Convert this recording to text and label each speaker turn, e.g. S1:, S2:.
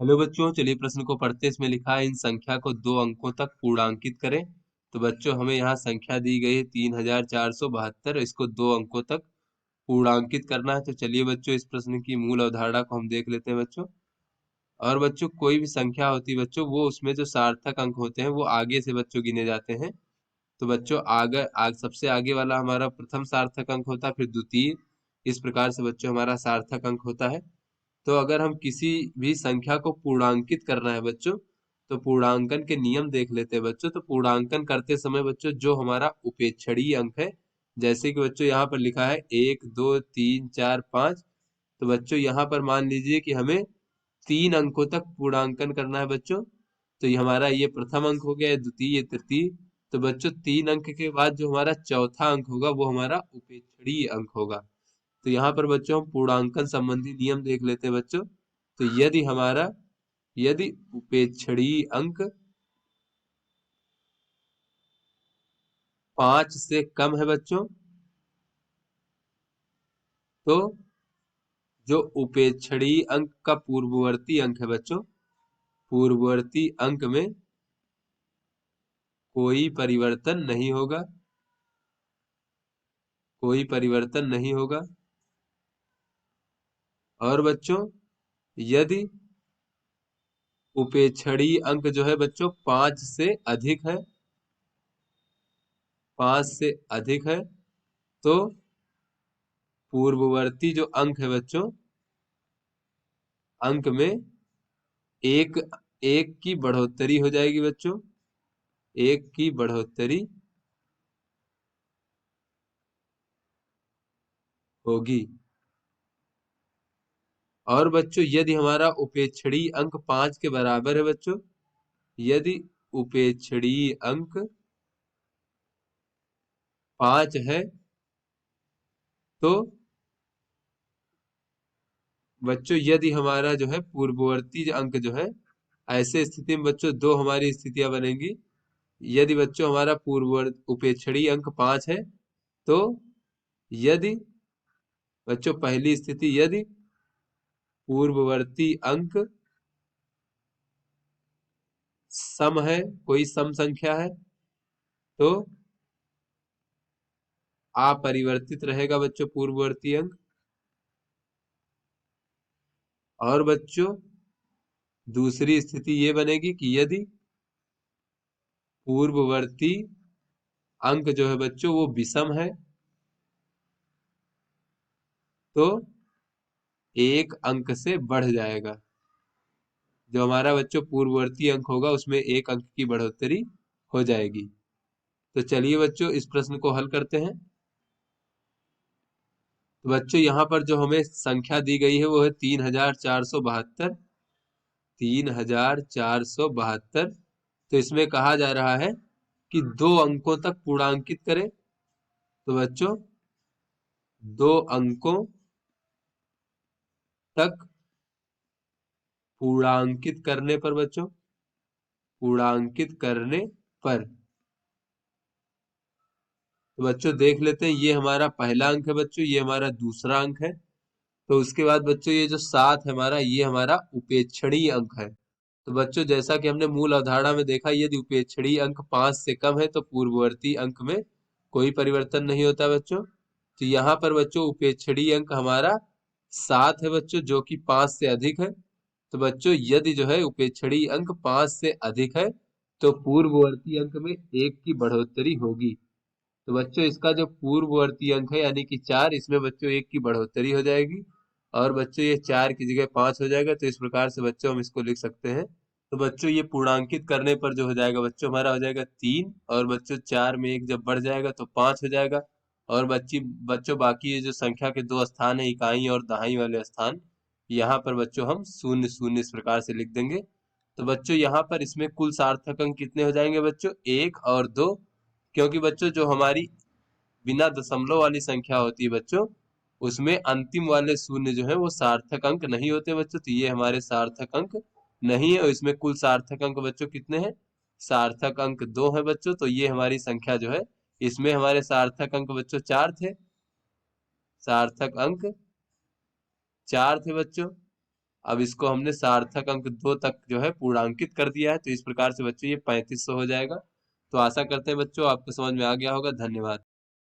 S1: Hello बच्चों, चलिए प्रश्न को पढ़ते हैं। इसमें लिखा है इन संख्या को 2 अंकों तक पूर्णांकित करें। तो बच्चों हमें यहाँ संख्या दी गई है 3472। इसको 2 अंकों तक पूर्णांकित करना है। तो चलिए बच्चों इस प्रश्न की मूल अवधारणा को हम देख लेते हैं बच्चों। और बच्चों कोई भी संख्या होती है बच्चों, वो उसमें जो सार्थक अंक होते हैं वो आगे से बच्चों गिने जाते हैं। तो बच्चों सबसे आगे वाला हमारा प्रथम सार्थक अंक होता है, फिर द्वितीय। इस प्रकार से बच्चों हमारा सार्थक अंक होता है। तो अगर हम किसी भी संख्या को पूर्णांकित करना है बच्चों, तो पूर्णांकन के नियम देख लेते हैं बच्चों। तो पूर्णांकन करते समय बच्चों जो हमारा उपेक्षणीय अंक है, जैसे कि बच्चों यहाँ पर लिखा है 1 2 3 4 5। तो बच्चों यहाँ पर मान लीजिए कि हमें 3 अंकों तक पूर्णांकन करना है बच्चों। तो ये हमारा ये प्रथम अंक हो गया, द्वितीय, ये तृतीय। तो बच्चों 3 अंक के बाद जो हमारा चौथा अंक होगा वो हमारा उपेक्षणीय अंक होगा। तो यहाँ पर बच्चों हम पूर्णांकन संबंधी नियम देख लेते हैं बच्चों। तो यदि उपेक्षणीय अंक 5 से कम है बच्चों, तो जो उपेक्षणीय अंक का पूर्ववर्ती अंक है बच्चों, पूर्ववर्ती अंक में कोई परिवर्तन नहीं होगा, कोई परिवर्तन नहीं होगा। और बच्चों यदि उपेक्षणीय अंक जो है बच्चों 5 से अधिक है, 5 से अधिक है, तो पूर्ववर्ती जो अंक है बच्चों, अंक में एक एक की बढ़ोतरी हो जाएगी बच्चों, एक की बढ़ोतरी होगी। और बच्चों यदि हमारा उपेक्षणीय अंक 5 के बराबर है बच्चों, यदि उपेक्षणीय अंक 5 है, तो बच्चों यदि हमारा जो है पूर्ववर्ती अंक जो है, ऐसे स्थिति में बच्चों दो हमारी स्थितियां बनेंगी। यदि बच्चों हमारा पूर्ववर्ती उपेक्षणीय अंक 5 है, तो यदि बच्चों पहली स्थिति, यदि पूर्ववर्ती अंक सम है, कोई सम संख्या है, तो अपरिवर्तित रहेगा बच्चों पूर्ववर्ती अंक। और बच्चों दूसरी स्थिति ये बनेगी कि यदि पूर्ववर्ती अंक जो है बच्चों वो विषम है, तो 1 अंक से बढ़ जाएगा। जो हमारा बच्चों पूर्ववर्ती अंक होगा उसमें 1 अंक की बढ़ोतरी हो जाएगी। तो चलिए बच्चों इस प्रश्न को हल करते हैं। तो बच्चों यहाँ पर जो हमें संख्या दी गई है वो है 3472, 3472। तो इसमें कहा जा रहा है कि 2 अंकों तक पूर्णांकित करें। तो बच्चों 2 अंकों तक पूर्णांकित करने पर बच्चों, पूर्णांकित करने पर, तो बच्चों देख लेते हैं। ये हमारा पहला अंक है बच्चों, ये हमारा दूसरा अंक है। तो उसके बाद बच्चों ये जो 7 है हमारा, ये हमारा उपेक्षणीय अंक है। तो बच्चों जैसा कि हमने मूल अवधारणा में देखा, यदि उपेक्षणीय अंक 5 से कम है तो पूर्ववर्ती अंक में कोई परिवर्तन नहीं होता बच्चों। तो यहाँ पर बच्चों उपेक्षणीय अंक हमारा 7 है बच्चों, जो कि 5 से अधिक है। तो बच्चों यदि जो है उपेक्षणीय अंक 5 से अधिक है, तो पूर्ववर्ती अंक में 1 की बढ़ोतरी होगी। तो बच्चों इसका जो पूर्ववर्ती अंक है यानी कि 4, इसमें बच्चों 1 की बढ़ोतरी हो जाएगी। और बच्चों ये 4 की जगह 5 हो जाएगा। तो इस प्रकार से बच्चों हम इसको लिख सकते हैं। तो बच्चों ये पूर्णांकित करने पर जो हो जाएगा बच्चों, हमारा हो जाएगा 3। और बच्चों 4 में 1 जब बढ़ जाएगा तो 5 हो जाएगा। और बच्चों बाकी ये जो संख्या के 2 स्थान है, इकाई और दहाई वाले स्थान, यहाँ पर बच्चों हम 0 0 इस प्रकार से लिख देंगे। तो बच्चों यहाँ पर इसमें कुल सार्थक अंक कितने हो जाएंगे बच्चों, 1 और 2। क्योंकि बच्चों जो हमारी बिना दशमलव वाली संख्या होती है बच्चों, उसमें अंतिम वाले शून्य जो है वो सार्थक अंक नहीं होते बच्चों। तो ये हमारे सार्थक अंक नहीं है। और इसमें कुल सार्थक अंक बच्चों कितने हैं, सार्थक अंक 2 है बच्चों। तो ये हमारी संख्या जो है, इसमें हमारे सार्थक अंक बच्चों 4 थे, सार्थक अंक 4 थे बच्चों। अब इसको हमने सार्थक अंक 2 तक जो है पूर्णांकित कर दिया है, तो इस प्रकार से बच्चों ये 3500 हो जाएगा। तो आशा करते हैं बच्चों आपको समझ में आ गया होगा। धन्यवाद।